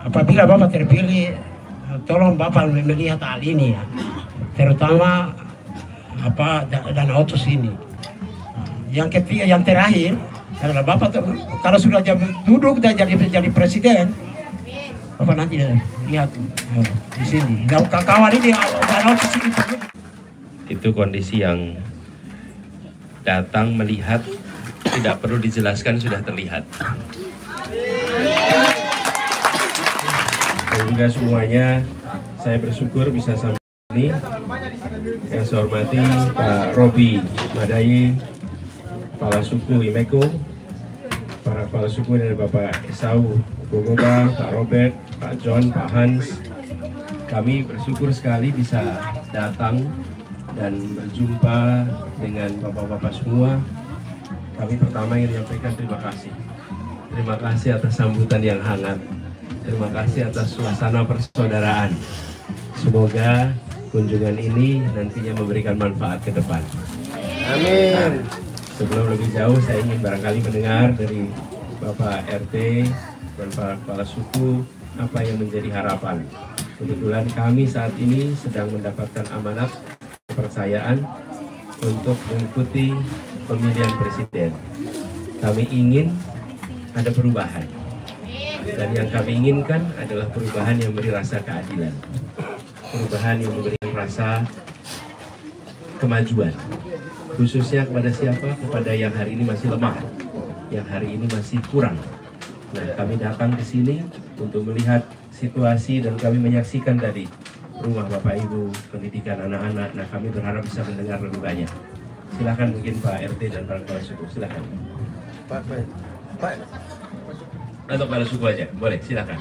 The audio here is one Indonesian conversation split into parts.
apabila Bapak terpilih, tolong Bapak melihat hal ini ya, terutama Danau Otos ini. Yang ketiga, yang terakhir adalah Bapak kalau sudah duduk dan jadi presiden, Bapak nanti lihat di sini. Kawan ini Danau Otos ini. Itu kondisi yang datang melihat, tidak perlu dijelaskan, sudah terlihat. Sehingga semuanya saya bersyukur bisa sampai ini. Yang saya hormati Pak Robi Madayi, Kepala Suku Imeko, para Kepala Suku dari Bapak Esau Gogoba, Pak Robert, Pak John, Pak Hans. Kami bersyukur sekali bisa datang dan berjumpa dengan Bapak-Bapak semua. Kami pertama ingin menyampaikan terima kasih. Terima kasih atas sambutan yang hangat. Terima kasih atas suasana persaudaraan. Semoga kunjungan ini nantinya memberikan manfaat ke depan. Amin. Nah, sebelum lebih jauh, saya ingin barangkali mendengar dari Bapak RT dan para kepala suku apa yang menjadi harapan. Kebetulan kami saat ini sedang mendapatkan amanat kepercayaan untuk mengikuti pemilihan presiden. Kami ingin ada perubahan, dan yang kami inginkan adalah perubahan yang memberi rasa keadilan, perubahan yang memberikan rasa kemajuan, khususnya kepada siapa? Kepada yang hari ini masih lemah, yang hari ini masih kurang. Nah, kami datang ke sini untuk melihat situasi dan kami menyaksikan tadi rumah Bapak Ibu, pendidikan anak-anak. Nah, kami berharap bisa mendengar lebih banyak. Silakan mungkin Pak RT dan para kepala suku, silakan. Pak. Atau kepala suku aja, boleh, silakan.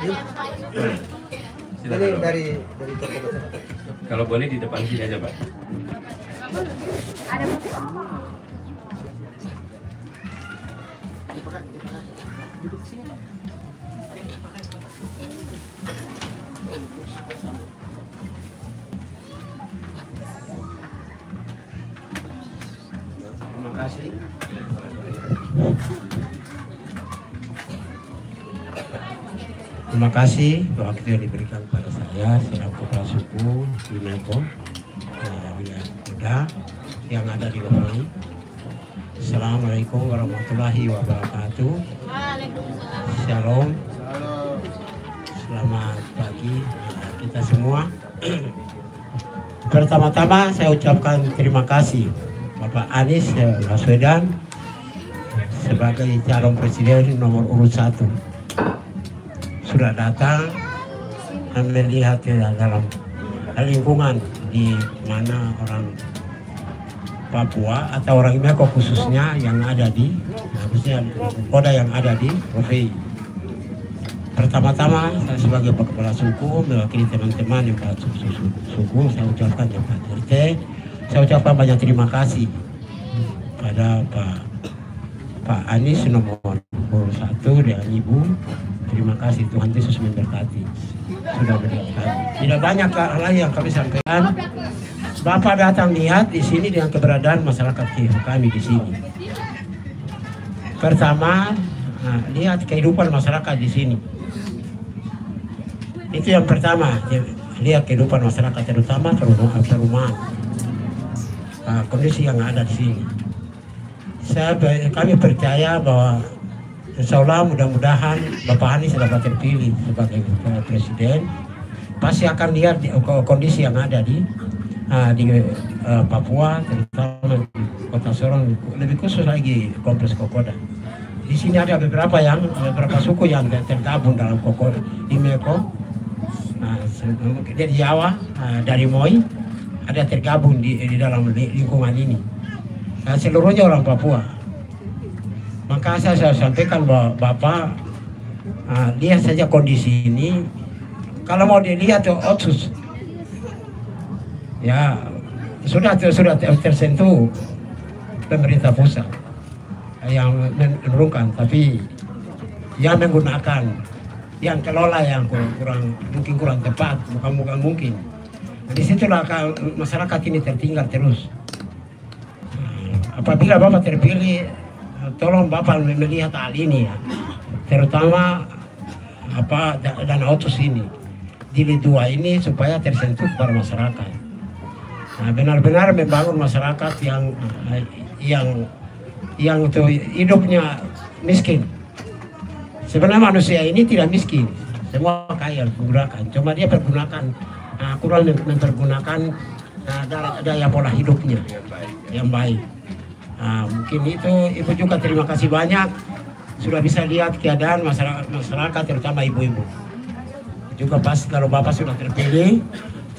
Silakan. Ini dari kalau boleh di depan sini aja, Pak. Terima kasih. Terima kasih waktu yang diberikan kepada saya selaku kepala suku Imeko wilayah Kuda yang ada di Lomai. Assalamualaikum warahmatullahi wabarakatuh. Shalom. Selamat pagi kita semua. Pertama-tama saya ucapkan terima kasih Bapak Anies Baswedan sebagai calon presiden nomor urut 1. Sudah datang dan melihat dalam lingkungan di mana orang Papua atau orang Imeko khususnya yang ada di khususnya Koda yang ada di Rovei. Pertama-tama saya sebagai kepala suku mewakili teman-teman yang kepala suku saya ucapkan yang Pak RT, saya ucapkan banyak terima kasih pada Pak Anies nomor urut 1 dan Ibu. Terima kasih, Tuhan Yesus memberkati. Sudah berkati. Tidak banyak hal yang kami sampaikan. Bapak datang lihat di sini dengan keberadaan masyarakat kami di sini. Pertama, lihat kehidupan masyarakat di sini. Itu yang pertama, lihat kehidupan masyarakat terutama perumahan. Kondisi yang ada di sini. Kami percaya bahwa insya Allah mudah-mudahan Bapak Anies dapat terpilih sebagai presiden, pasti akan lihat kondisi yang ada di Papua, terutama di Kota Sorong, lebih khusus lagi Kompleks Kokoda. Di sini ada beberapa suku yang tergabung dalam Kokoda, Imeko, dari Jawa, dari Moi, ada tergabung di dalam lingkungan ini. Seluruhnya orang Papua. Maka saya sampaikan bahwa Bapak lihat saja kondisi ini. Kalau mau dilihat otsus, ya sudah tersentuh pemerintah pusat yang menurunkan, tapi yang menggunakan, yang kelola yang kurang tepat, bukan mungkin. Disitulah masyarakat ini tertinggal terus. Apabila Bapak terpilih, tolong Bapak melihat hal ini ya, terutama dana otsus ini, jilid 2 ini supaya tersentuh kepada masyarakat. Nah, benar-benar membangun masyarakat yang itu hidupnya miskin. Sebenarnya manusia ini tidak miskin, semua kaya menggunakan, cuma dia pergunakan kurang mempergunakan daya pola hidupnya yang baik. Mungkin itu Ibu juga terima kasih banyak sudah bisa lihat keadaan masyarakat terutama ibu-ibu. Juga pas kalau Bapak sudah terpilih,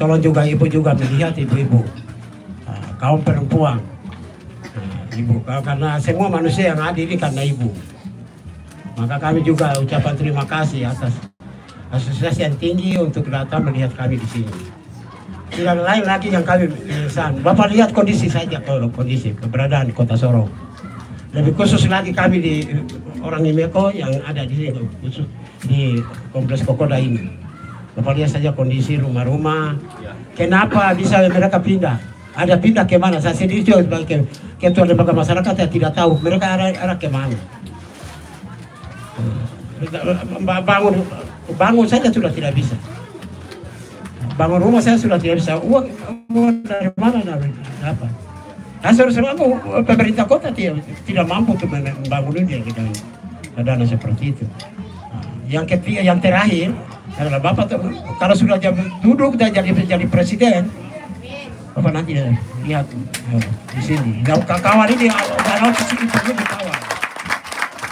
tolong juga Ibu juga melihat ibu-ibu, kaum perempuan, Ibu, karena semua manusia yang hadir ini karena Ibu. Maka kami juga ucapan terima kasih atas asosiasi yang tinggi untuk datang melihat kami di sini. Tidak lain lagi yang kami pesan. Bapak lihat kondisi saja, kalau kondisi keberadaan Kota Sorong. Lebih khusus lagi kami di orang Imeko yang ada di sini, khusus di Kompleks Kokoda ini. Bapak lihat saja kondisi rumah-rumah. Kenapa bisa mereka pindah? Ada pindah ke mana? Saya sendiri juga sebagai ketua lembaga masyarakat yang tidak tahu mereka arah ke mana. Bangun saja sudah tidak bisa. Bangun rumah saya sudah tidak bisa. Uang dari mana dapat? Aku pemerintah kota tidak mampu untuk membangun ini dengan dana seperti itu. Yang ketiga, yang terakhir adalah Bapak kalau sudah duduk dan jadi presiden, Bapak nanti lihat di sini. Kawan ini kalau di sini perlu dikawal.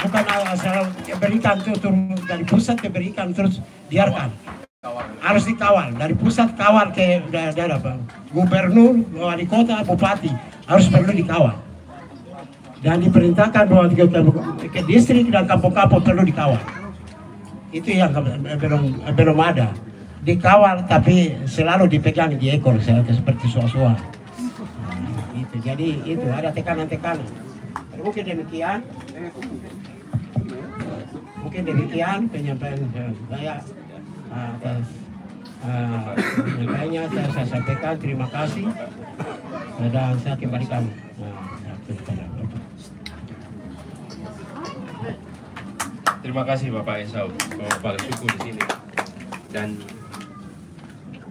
Bukan asal berikan turun dari pusat diberikan terus biarkan. Harus dikawal dari pusat, kawal ke daerah, gubernur, wali kota, bupati harus perlu dikawal. Dan diperintahkan bahwa ke distrik dan kampung-kampung perlu dikawal. Itu yang belum ada. Dikawal tapi selalu dipegang di ekor seperti suah-suah. Gitu. Jadi itu ada tekanan-tekanan. Mungkin demikian penyampaian saya atas penyampaiannya saya sampaikan terima kasih dan saya kembalikan kepada Bapak. Terima kasih Bapak Esau, Bapak Suku di sini. Dan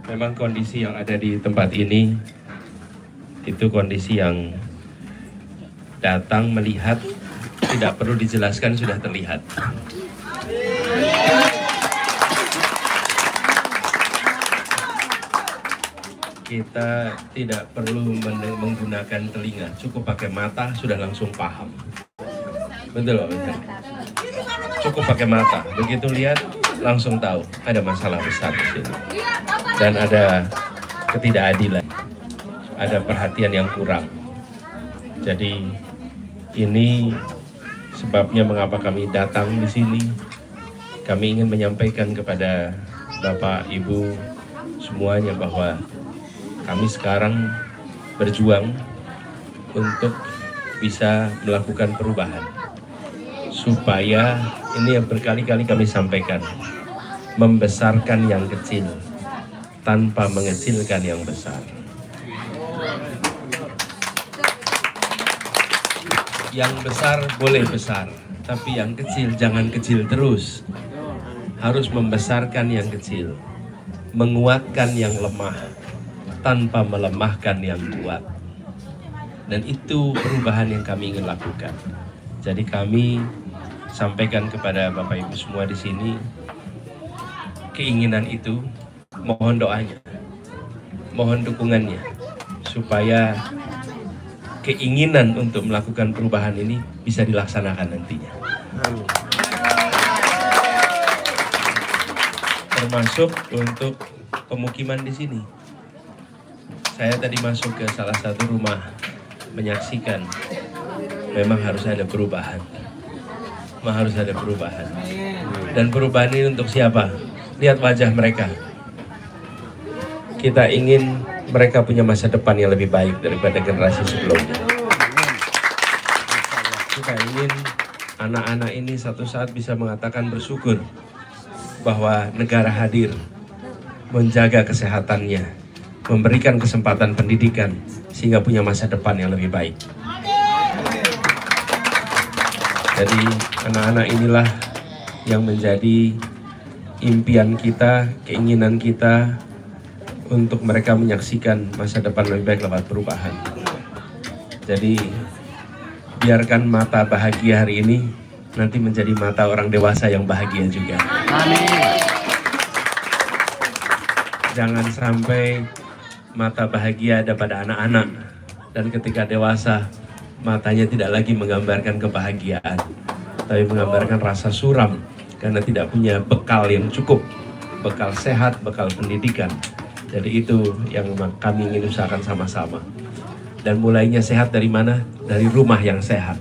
memang kondisi yang ada di tempat ini itu kondisi yang datang melihat tidak perlu dijelaskan sudah terlihat. Kita tidak perlu menggunakan telinga, cukup pakai mata sudah langsung paham. Betul Pak Betul. Cukup pakai mata, begitu lihat langsung tahu ada masalah besar di sini. Dan ada ketidakadilan, ada perhatian yang kurang. Jadi ini sebabnya mengapa kami datang di sini. Kami ingin menyampaikan kepada Bapak, Ibu semuanya bahwa kami sekarang berjuang untuk bisa melakukan perubahan. Supaya ini yang berkali-kali kami sampaikan, membesarkan yang kecil tanpa mengecilkan yang besar. Yang besar boleh besar, tapi yang kecil jangan kecil terus. Harus membesarkan yang kecil, menguatkan yang lemah, tanpa melemahkan yang kuat. Dan itu perubahan yang kami ingin lakukan. Jadi kami sampaikan kepada Bapak Ibu semua di sini, keinginan itu, mohon doanya, mohon dukungannya, supaya keinginan untuk melakukan perubahan ini bisa dilaksanakan nantinya. Termasuk untuk pemukiman di sini. Saya tadi masuk ke salah satu rumah, menyaksikan memang harus ada perubahan. Memang harus ada perubahan. Dan perubahan ini untuk siapa? Lihat wajah mereka. Kita ingin mereka punya masa depan yang lebih baik daripada generasi sebelumnya. Kita ingin anak-anak ini satu saat bisa mengatakan bersyukur bahwa negara hadir, menjaga kesehatannya, memberikan kesempatan pendidikan, sehingga punya masa depan yang lebih baik. Jadi anak-anak inilah yang menjadi impian kita, keinginan kita untuk mereka menyaksikan masa depan lebih baik lewat perubahan. Jadi biarkan mata bahagia hari ini nanti menjadi mata orang dewasa yang bahagia juga. Amin. Jangan sampai mata bahagia ada pada anak-anak, dan ketika dewasa matanya tidak lagi menggambarkan kebahagiaan, tapi menggambarkan rasa suram karena tidak punya bekal yang cukup, bekal sehat, bekal pendidikan. Jadi itu yang kami ingin usahakan sama-sama. Dan mulainya sehat dari mana? Dari rumah yang sehat.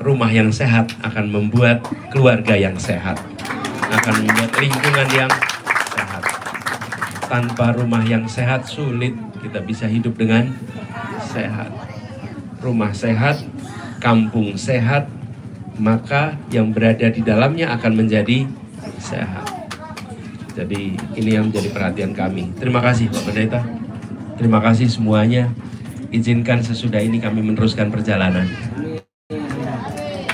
Rumah yang sehat akan membuat keluarga yang sehat, akan membuat lingkungan yang sehat. Tanpa rumah yang sehat sulit kita bisa hidup dengan sehat. Rumah sehat, kampung sehat, maka yang berada di dalamnya akan menjadi sehat. Jadi ini yang menjadi perhatian kami. Terima kasih Pak Pendeta. Terima kasih semuanya. Izinkan sesudah ini kami meneruskan perjalanan.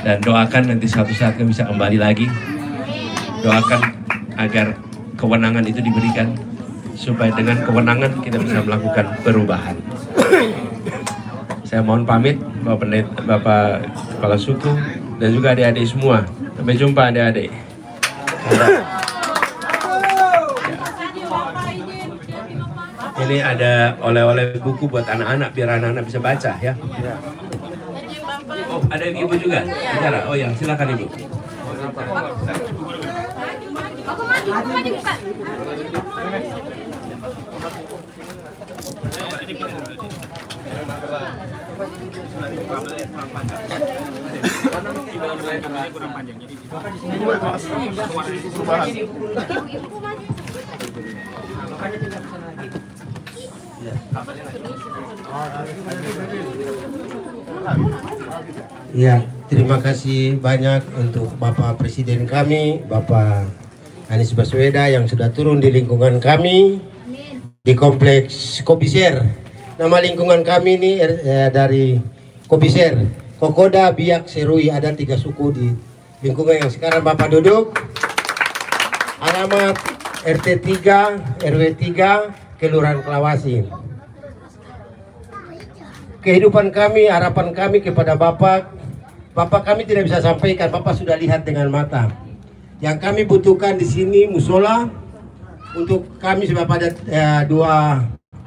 Dan doakan nanti suatu saat kami bisa kembali lagi. Doakan agar kewenangan itu diberikan, supaya dengan kewenangan kita bisa melakukan perubahan. Saya mohon pamit Bapak Pendeta, Bapak Kepala Suku, dan juga adik-adik semua. Sampai jumpa adik-adik. Ini ada oleh-oleh buku buat anak-anak, biar anak-anak bisa baca ya. Oh, ada ibu juga bicara. Oh ya, silakan ibu. Ya, terima kasih banyak untuk Bapak Presiden kami, Bapak Anies Baswedan yang sudah turun di lingkungan kami di Kompleks Kobiser. Nama lingkungan kami ini dari Kobiser, Kokoda, Biak, Serui. Ada 3 suku di lingkungan yang sekarang Bapak duduk. Alamat RT 3, RW 3, Kelurahan Kelawasi. Kehidupan kami, harapan kami kepada Bapak kami tidak bisa sampaikan, Bapak sudah lihat dengan mata. Yang kami butuhkan di sini musola untuk kami, sebab ada 2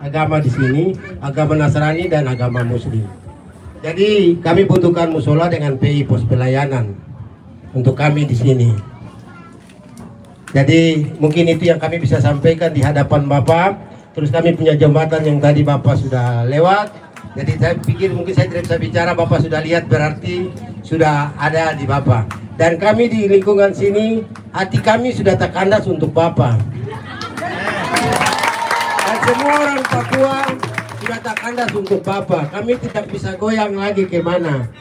agama di sini, agama Nasrani dan agama Muslim. Jadi kami butuhkan musola dengan PI, pos pelayanan untuk kami di sini. Jadi mungkin itu yang kami bisa sampaikan di hadapan Bapak. Terus kami punya jembatan yang tadi Bapak sudah lewat. Jadi saya pikir mungkin saya tidak bisa bicara, Bapak sudah lihat, berarti sudah ada di Bapak. Dan kami di lingkungan sini, hati kami sudah terkandas untuk Bapak. Dan semua orang Papua sudah terkandas untuk Bapak. Kami tidak bisa goyang lagi kemana.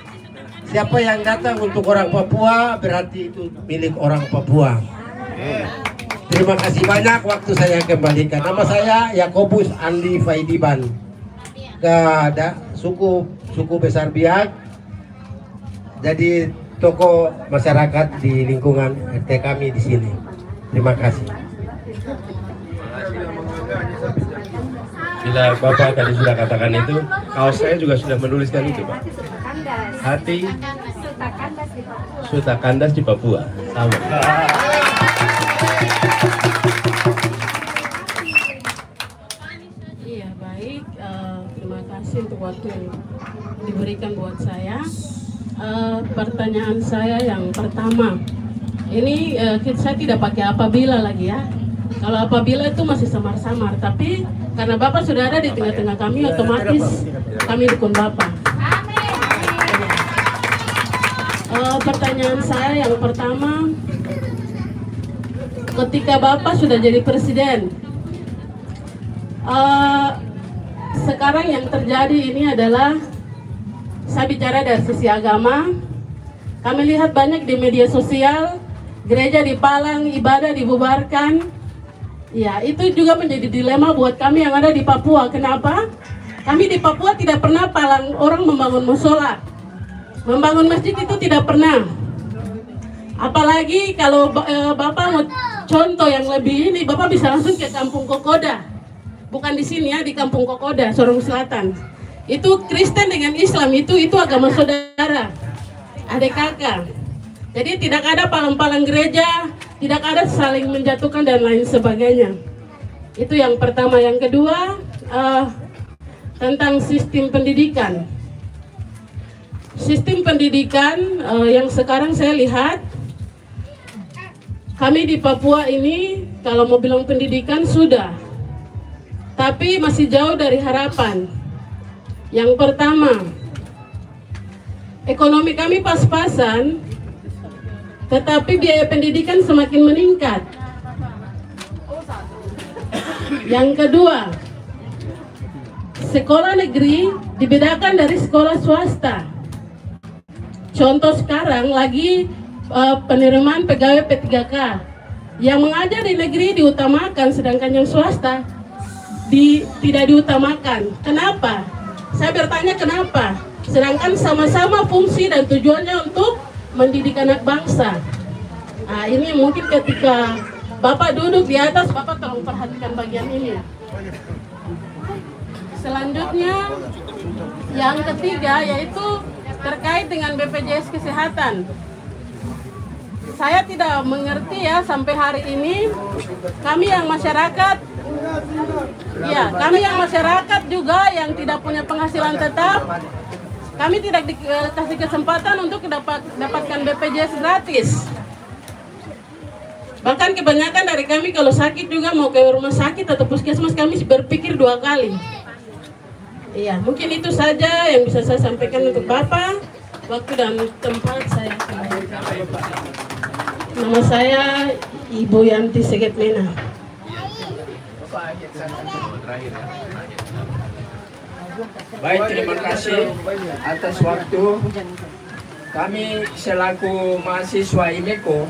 Siapa yang datang untuk orang Papua, berarti itu milik orang Papua. Terima kasih banyak, waktu saya kembalikan. Nama saya Yakobus Andi Faidiban. Ada suku besar Biak, jadi tokoh masyarakat di lingkungan RT kami di sini. Terima kasih. Bila Bapak tadi sudah katakan itu, kaos saya juga sudah menuliskan itu, Pak. Hati Suta Kandas di Papua. Sama. Iya, baik. Terima kasih untuk waktu yang diberikan buat saya. Pertanyaan saya yang pertama, ini saya tidak pakai apabila lagi ya. Kalau apabila itu masih samar-samar, tapi karena Bapak sudah ada di tengah-tengah kami, otomatis kami dukung Bapak. Pertanyaan saya yang pertama, ketika Bapak sudah jadi presiden, sekarang yang terjadi ini adalah, saya bicara dari sisi agama, kami lihat banyak di media sosial, gereja dipalang, ibadah dibubarkan. Ya, itu juga menjadi dilema buat kami yang ada di Papua. Kenapa? Kami di Papua tidak pernah palang orang membangun musola. Membangun masjid itu tidak pernah. Apalagi kalau Bapak contoh yang lebih ini, Bapak bisa langsung ke Kampung Kokoda. Bukan di sini ya, di Kampung Kokoda, Sorong Selatan. Itu Kristen dengan Islam, itu agama saudara, adik kakak. Jadi tidak ada palang-palang gereja, tidak ada saling menjatuhkan dan lain sebagainya. Itu yang pertama. Yang kedua, tentang sistem pendidikan. Sistem pendidikan yang sekarang saya lihat, kami di Papua ini kalau mau bilang pendidikan sudah, tapi masih jauh dari harapan. Yang pertama, ekonomi kami pas-pasan, tetapi biaya pendidikan semakin meningkat. Yang kedua, sekolah negeri dibedakan dari sekolah swasta. Contoh sekarang lagi penerimaan pegawai P3K. Yang mengajar di negeri diutamakan, sedangkan yang swasta tidak diutamakan. Kenapa? Saya bertanya kenapa? Sedangkan sama-sama fungsi dan tujuannya untuk mendidik anak bangsa. Nah, ini mungkin ketika Bapak duduk di atas, Bapak tolong perhatikan bagian ini. Selanjutnya, yang ketiga yaitu terkait dengan BPJS Kesehatan. Saya tidak mengerti ya sampai hari ini kami yang masyarakat juga yang tidak punya penghasilan tetap, kami tidak dikasih kesempatan untuk dapatkan BPJS gratis. Bahkan kebanyakan dari kami kalau sakit juga mau ke rumah sakit atau puskesmas kami berpikir 2 kali. Iya, mungkin itu saja yang bisa saya sampaikan untuk Bapak. Waktu dan tempat saya. Nama saya Ibu Yanti Segetmena. Baik, terima kasih atas waktu. Kami selaku mahasiswa IMECO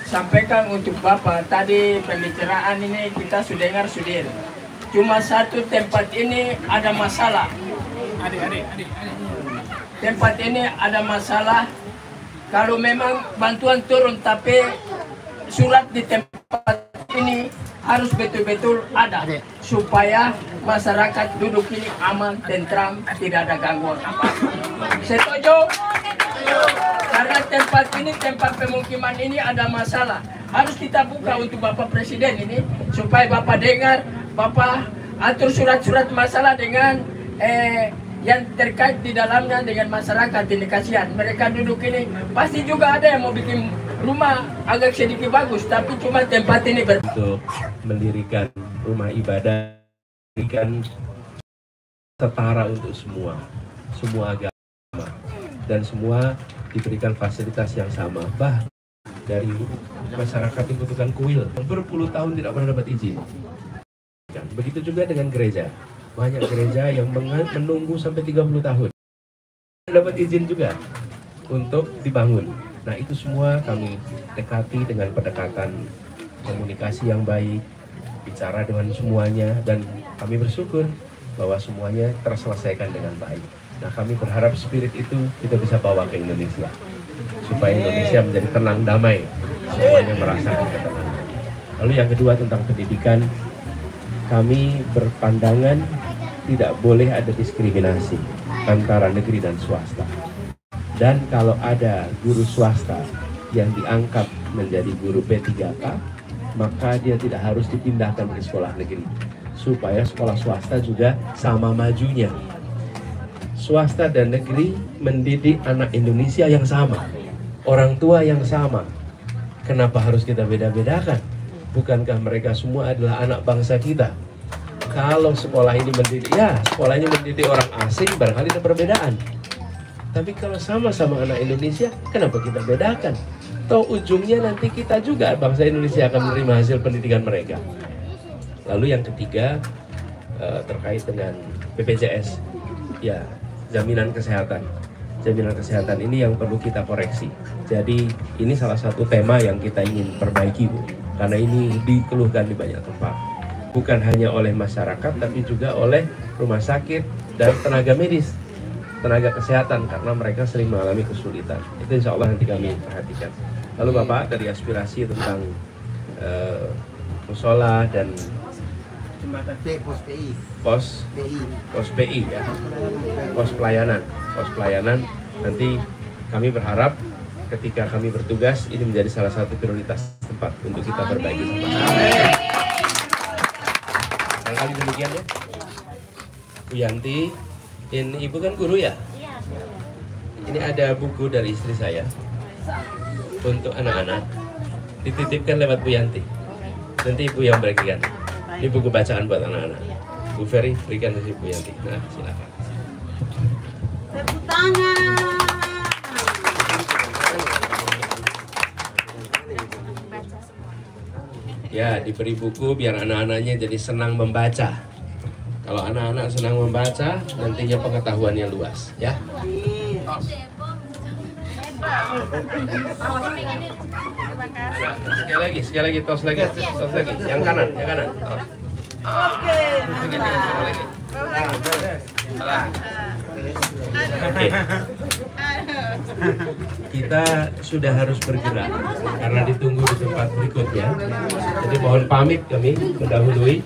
sampaikan untuk Bapak, tadi pembicaraan ini kita sudah dengar sudir. Cuma satu tempat ini ada masalah. Tempat ini ada masalah. Kalau memang bantuan turun, tapi surat di tempat ini harus betul-betul ada supaya masyarakat duduk ini aman, tentram, tidak ada gangguan apa. Setuju? Karena tempat ini, tempat pemukiman ini ada masalah. Harus kita buka untuk Bapak Presiden ini supaya Bapak dengar, Bapak atur surat-surat masalah dengan yang terkait di dalamnya dengan masyarakat. Ini kasihan mereka duduk ini, pasti juga ada yang mau bikin rumah agak sedikit bagus, tapi cuma tempat ini untuk mendirikan rumah ibadah, mendirikan setara untuk semua agama, dan semua diberikan fasilitas yang sama. Bahkan dari masyarakat yang membutuhkan kuil berpuluh tahun tidak pernah dapat izin. Begitu juga dengan gereja. Banyak gereja yang menunggu sampai 30 tahun dapat izin juga untuk dibangun. Nah, itu semua kami dekati dengan pendekatan komunikasi yang baik, bicara dengan semuanya, dan kami bersyukur bahwa semuanya terselesaikan dengan baik. Nah, kami berharap spirit itu kita bisa bawa ke Indonesia, supaya Indonesia menjadi tenang, damai, semuanya merasakan ketenangan. Lalu yang kedua tentang pendidikan, kami berpandangan tidak boleh ada diskriminasi antara negeri dan swasta. Dan kalau ada guru swasta yang diangkat menjadi guru P3K, maka dia tidak harus dipindahkan ke sekolah negeri, supaya sekolah swasta juga sama majunya. Swasta dan negeri mendidik anak Indonesia yang sama, orang tua yang sama. Kenapa harus kita beda-bedakan? Bukankah mereka semua adalah anak bangsa kita? Kalau sekolah ini mendidik, ya sekolahnya mendidik orang asing, barangkali ada perbedaan. Tapi kalau sama-sama anak Indonesia, kenapa kita bedakan? Toh ujungnya nanti kita juga, bangsa Indonesia akan menerima hasil pendidikan mereka. Lalu yang ketiga, terkait dengan BPJS, ya jaminan kesehatan. Jaminan kesehatan ini yang perlu kita koreksi. Jadi ini salah satu tema yang kita ingin perbaiki, Bu. Karena ini dikeluhkan di banyak tempat. Bukan hanya oleh masyarakat, tapi juga oleh rumah sakit dan tenaga medis, tenaga kesehatan, karena mereka sering mengalami kesulitan. Itu insya Allah nanti kami perhatikan. Lalu Bapak, dari aspirasi tentang musola dan pos PI ya, pos pelayanan. Nanti kami berharap ketika kami bertugas ini menjadi salah satu prioritas tempat untuk kita berbagi sampah. Barangkali demikian ya. Bu Yanti, ini ibu kan guru ya? Ini ada buku dari istri saya untuk anak-anak, dititipkan lewat Bu Yanti. Nanti ibu yang bagikan. Ini buku bacaan buat anak-anak. Bu Ferry, berikan ke Bu Yanti. Nah, silakan. Tepuk tangan. Ya, diberi buku biar anak-anaknya jadi senang membaca. Kalau anak-anak senang membaca, nantinya pengetahuannya luas, ya. Sekali lagi, tos lagi. Yang kanan. Oke. Oke. Kita sudah harus bergerak karena ditunggu di tempat berikutnya. Jadi mohon pamit kami mendahului.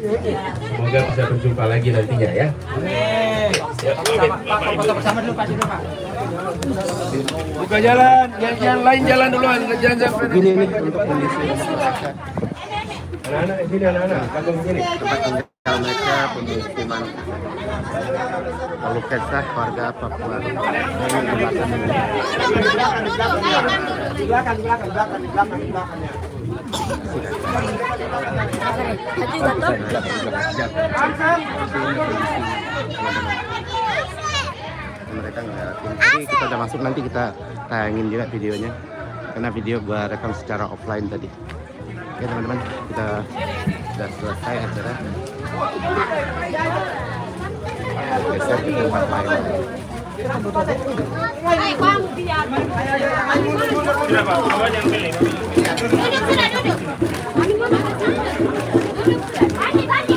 Semoga bisa berjumpa lagi nantinya ya. Foto bersama dulu Pak. Buka jalan, yang lain jalan duluan, jangan sampai. Gini nih untuk kondisi masyarakat. Anak-anak sini, anak-anak, kamu begini. Tempat tinggal mereka, pemukiman lalu kesah warga Papua. Di belakang. Mereka ngeliatin. Jadi kita udah masuk, nanti kita tayangin juga videonya karena video gua rekam secara offline tadi. Oke teman-teman, kita sudah selesai acara. Geser ke tempat lain.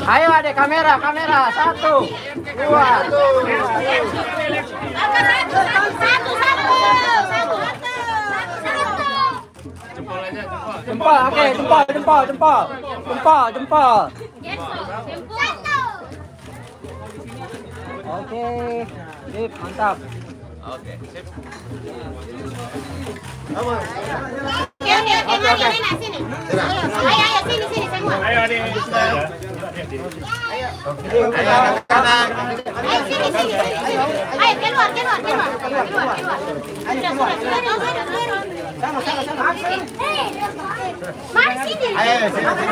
Ayo adek, kamera, 1, 2. Jempol, oke, jempol. Oke, sip, mantap. Oke. Sini. Ayo, sini semua. Ayo adik. Ayo, sini. Ayo, keluar. Sudah. Mari sini. Ayo, sini.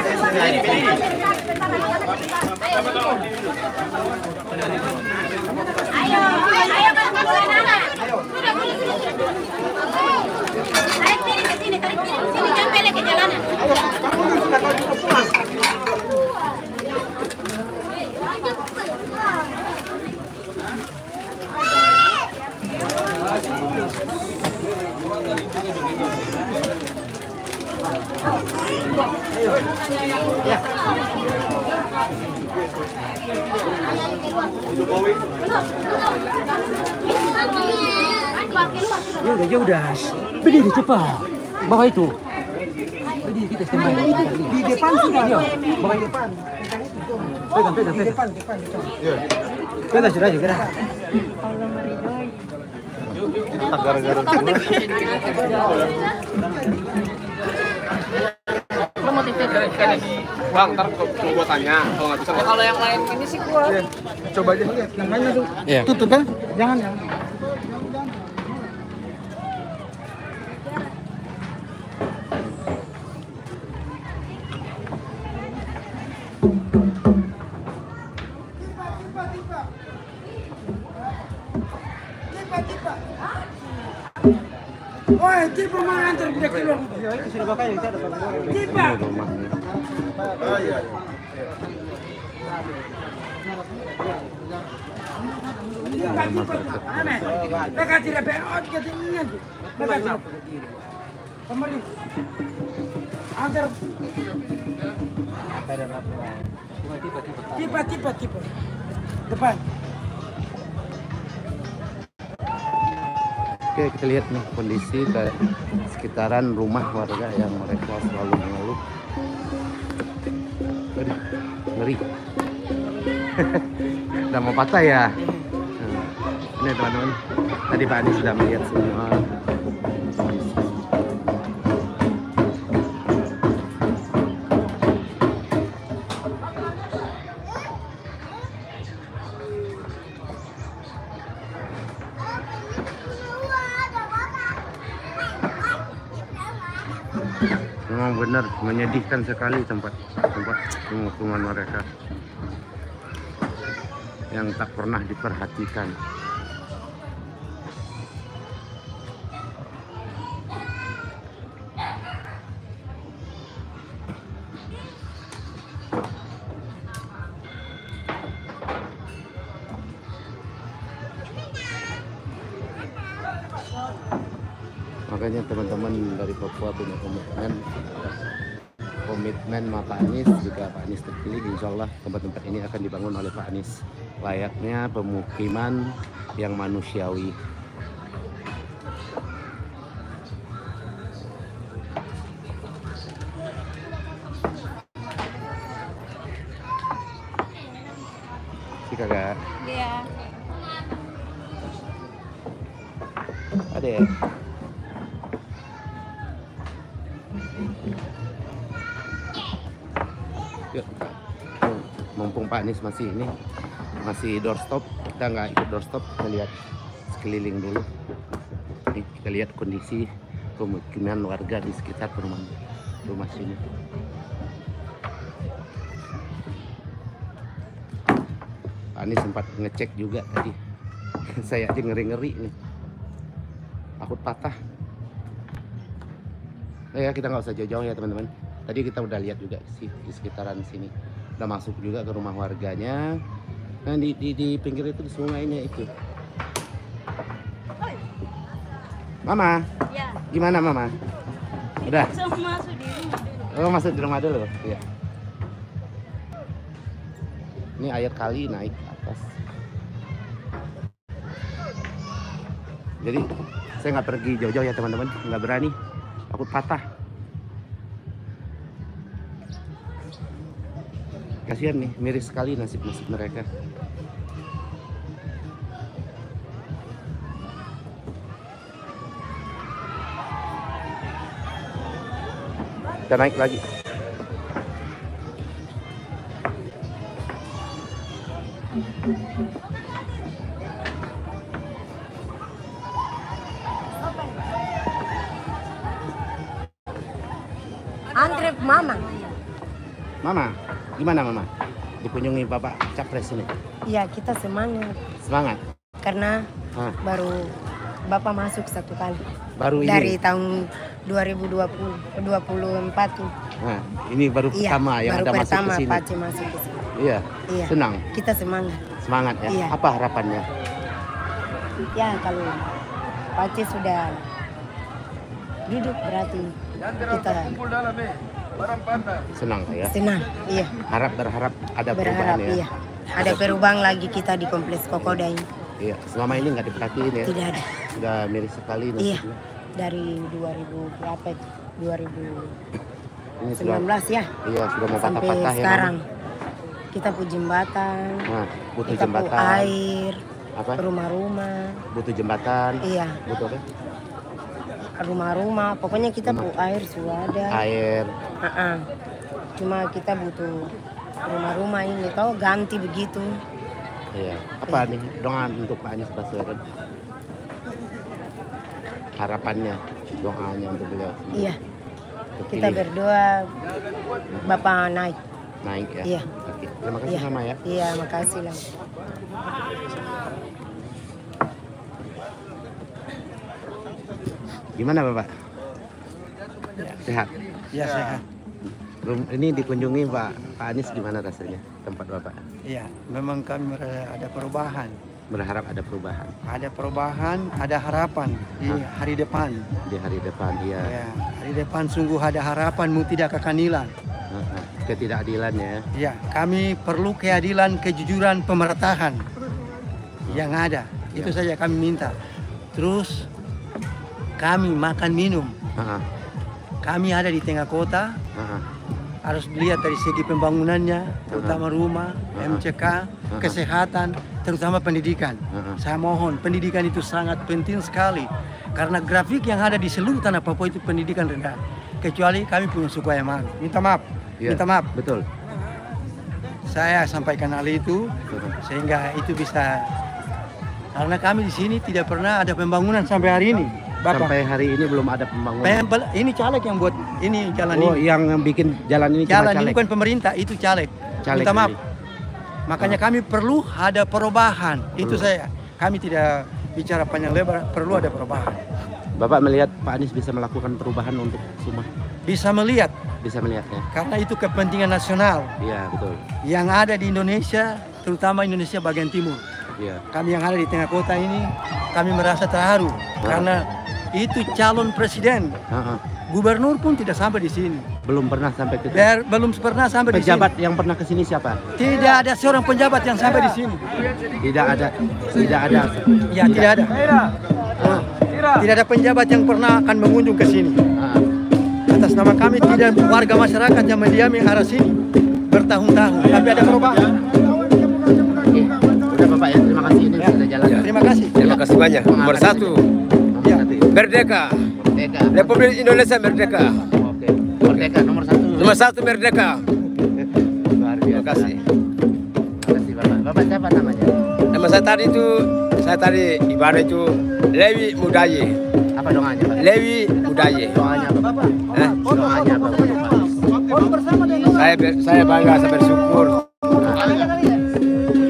Ayo, anak. Tarik ke sini, jangan pelek ke jalanan. Ya udah. Berdiri cepat. Bawah itu. Berdiri kita standby. Di depan sudah. Bawah depan. Pegang. Di depan. Pegang sudah juga. Gara-gara Bang, ntar gua tanya kalau nggak bisa. Kalau yang lain ini sih gua. Coba aja lihat. Yang lainnya tuh. Tutup kan? Jangan. Oi, tipe mau antar dia keluar. Sudah pakai kita ada Tipe. rumahnya. Aneh. Mereka tidak beot ke sini tu. Mereka. Kemari. Antar. Tipe. Depan. Oke, kita lihat nih kondisi sekitaran rumah warga yang mereka selalu mengeluh Aduh, ngeri. Udah mau patah ya. Ini teman-teman, tadi Pak Anies sudah melihat semua. Memang benar menyedihkan sekali tempat pemukiman mereka yang tak pernah diperhatikan. Makanya teman-teman dari Papua punya komitmen sama Pak Anies. Jika Pak Anies terpilih, insya Allah tempat-tempat ini akan dibangun oleh Pak Anies layaknya pemukiman yang manusiawi. Si kakak. Iya. Ada ya? Yuk, mumpung Pak Anies masih doorstop, kita nggak ikut doorstop, kita lihat sekeliling dulu. Nih, kita lihat kondisi pemukiman warga di sekitar rumah sini. Pak Anies sempat ngecek juga tadi. Saya aja ngeri-ngeri nih, takut patah. Ya, kita nggak usah jauh-jauh ya teman-teman. Tadi kita udah lihat juga sih di sekitaran sini. Udah masuk juga ke rumah warganya. Nah di pinggir itu, di sungainya itu. Mama, Ya. gimana Mama? Udah? Masuk di rumah dulu. Oh, masuk di rumah dulu? Iya. Ini air kali naik ke atas. Jadi saya nggak pergi jauh-jauh ya teman-teman. Nggak berani. Takut patah. Kasihan nih, miris sekali nasib mereka. Kita naik lagi. Andre Mama. Mama, gimana Mama? Dikunjungi Bapak Capres ini? Iya, kita semangat. Semangat? Karena baru Bapak masuk satu kali. Baru ini? Dari tahun 2024 tuh. Nah, ini baru pertama yang ada masuk ke sini? Baru pertama masuk ke sini. Iya? Iya. Senang? Kita semangat. Semangat ya? Iya. Apa harapannya? Ya, kalau Pace sudah duduk berarti kita senang ya? senang, iya. Berharap ada perubahan ya? Iya. Ada perubahan lagi kita di kompleks Kokoda ini. Iya, selama ini nggak diperhatiin ya? Tidak ada. Sudah miris sekali Iya, nasibnya. dari 2000 berapa itu? 2019 ya? Iya, sudah mau Sampai patah-patah ya? sekarang. Kita pun jembatan, Nah, butuh kita pun jembatan. air, Apa? rumah-rumah. Butuh jembatan. Iya. Butuh apa? Rumah-rumah, pokoknya kita butuh air sudah ada. Air. Cuma kita butuh rumah-rumah ini, tahu ganti begitu. Iya. Apa nih doa untuk Pak Anies Baswedan? Harapannya, doanya untuk beliau. Iya. Terpilih. Kita berdoa Bapak naik. Naik ya. Iya. Oke. Terima kasih Iya. Mama ya. Iya, makasih lah. Gimana Bapak? Sehat? Ya sehat. Ini dikunjungi Pak Anies, gimana rasanya tempat Bapak? Iya, memang kami merasa ada perubahan. Berharap ada perubahan. Ada perubahan, ada harapan di hari depan. Di hari depan, iya. Ya, hari depan sungguh ada harapanmu tidak akan hilang. Ketidakadilannya. Ya, kami perlu keadilan, kejujuran, pemerataan yang ada. Itu saja kami minta. Terus kami makan minum. Kami ada di tengah kota. harus dilihat dari segi pembangunannya, terutama rumah, MCK, kesehatan, terutama pendidikan. Saya mohon, pendidikan itu sangat penting sekali. Karena grafik yang ada di seluruh tanah Papua itu pendidikan rendah. Kecuali kami punya suku Ayaman. Minta maaf, minta maaf. Betul. Saya sampaikan hal itu, sehingga itu bisa. Karena kami di sini tidak pernah ada pembangunan sampai hari ini. Bapak. Sampai hari ini belum ada pembangunan. Ini caleg yang buat ini jalan Oh, ini. yang bikin jalan ini Jalan cuma ini caleg. bukan pemerintah, itu caleg. Caleg Minta maaf. ini. Makanya kami perlu ada perubahan. Itu saya. Kami tidak bicara panjang lebar, perlu ada perubahan. Bapak melihat Pak Anies bisa melakukan perubahan untuk Sumah? Bisa melihat. Bisa melihat ya? Karena itu kepentingan nasional. Iya, betul. Yang ada di Indonesia, terutama Indonesia bagian timur. Iya. Kami yang ada di tengah kota ini, kami merasa terharu. Karena itu calon presiden. Gubernur pun tidak sampai di sini. Belum pernah sampai ke Belum pernah sampai di sini. Pejabat yang pernah ke sini siapa? Tidak ada seorang pejabat yang sampai di sini. Tidak ada. Tidak ada. Ya, tidak ada. Tidak ada pejabat yang pernah akan mengunjung ke sini. Atas nama kami tidak warga masyarakat yang mendiami arah sini bertahun-tahun. Tapi ada perubahan. Udah Bapak ya, terima kasih ini sudah jalan. Terima kasih. Terima kasih banyak. Nomor 1, Merdeka. Republik Indonesia merdeka. Oke. Merdeka nomor 1. Nomor 1 merdeka. Terima kasih. Terima kasih Bapak. Bapak siapa namanya? Nama saya tadi ibadah itu Lewi Mudaye. Apa doanya Pak? Lewi Mudaye. Doanya apa Bapak? Doanya apa Bapak? Saya bangga, saya bersyukur.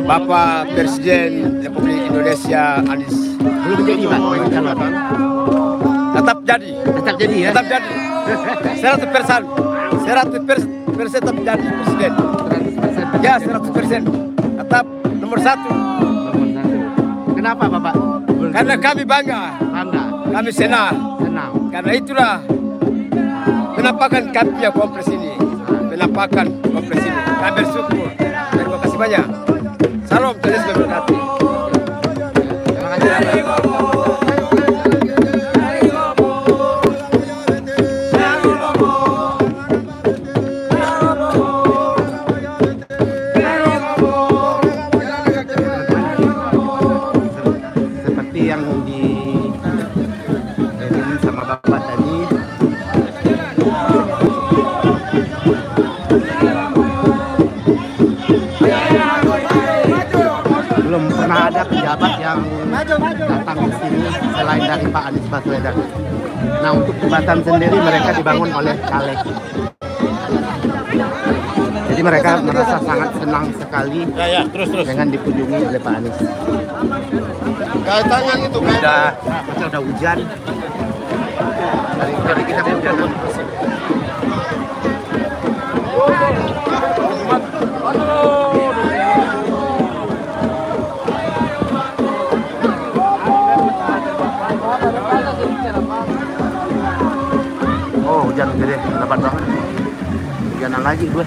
Bapak Presiden Republik Indonesia Anies Belum jadi Pak? tetap jadi. Tetap jadi ya? Tetap jadi. 100%. 100% tetap jadi presiden. 100%. Ya, 100%. Tetap nomor 1. Nomor 1. Kenapa Bapak? Karena kami bangga. Bangga. Kami senang. Senang. Karena itulah penampakan kami punya kompres ini. Penampakan kompres ini. Kami bersyukur. Terima kasih banyak. Salam, Tuhan Yesus memberkati. Terima kasih Bapak. Belum pernah ada pejabat yang datang ke sini selain dari Pak Anies Baswedan. Nah, untuk jembatan sendiri mereka dibangun oleh caleg. Jadi mereka merasa sangat senang sekali dengan dikunjungi oleh Pak Anies. Kaitannya itu Udah hujan. Dari kita kehujanan. Oh, hujan gede, lebat banget. Hujanan lagi gue.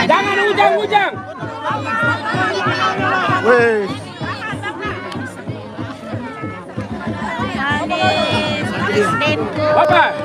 Jangan ujang-ujang. Wih. Anies, Presiden. Bapak.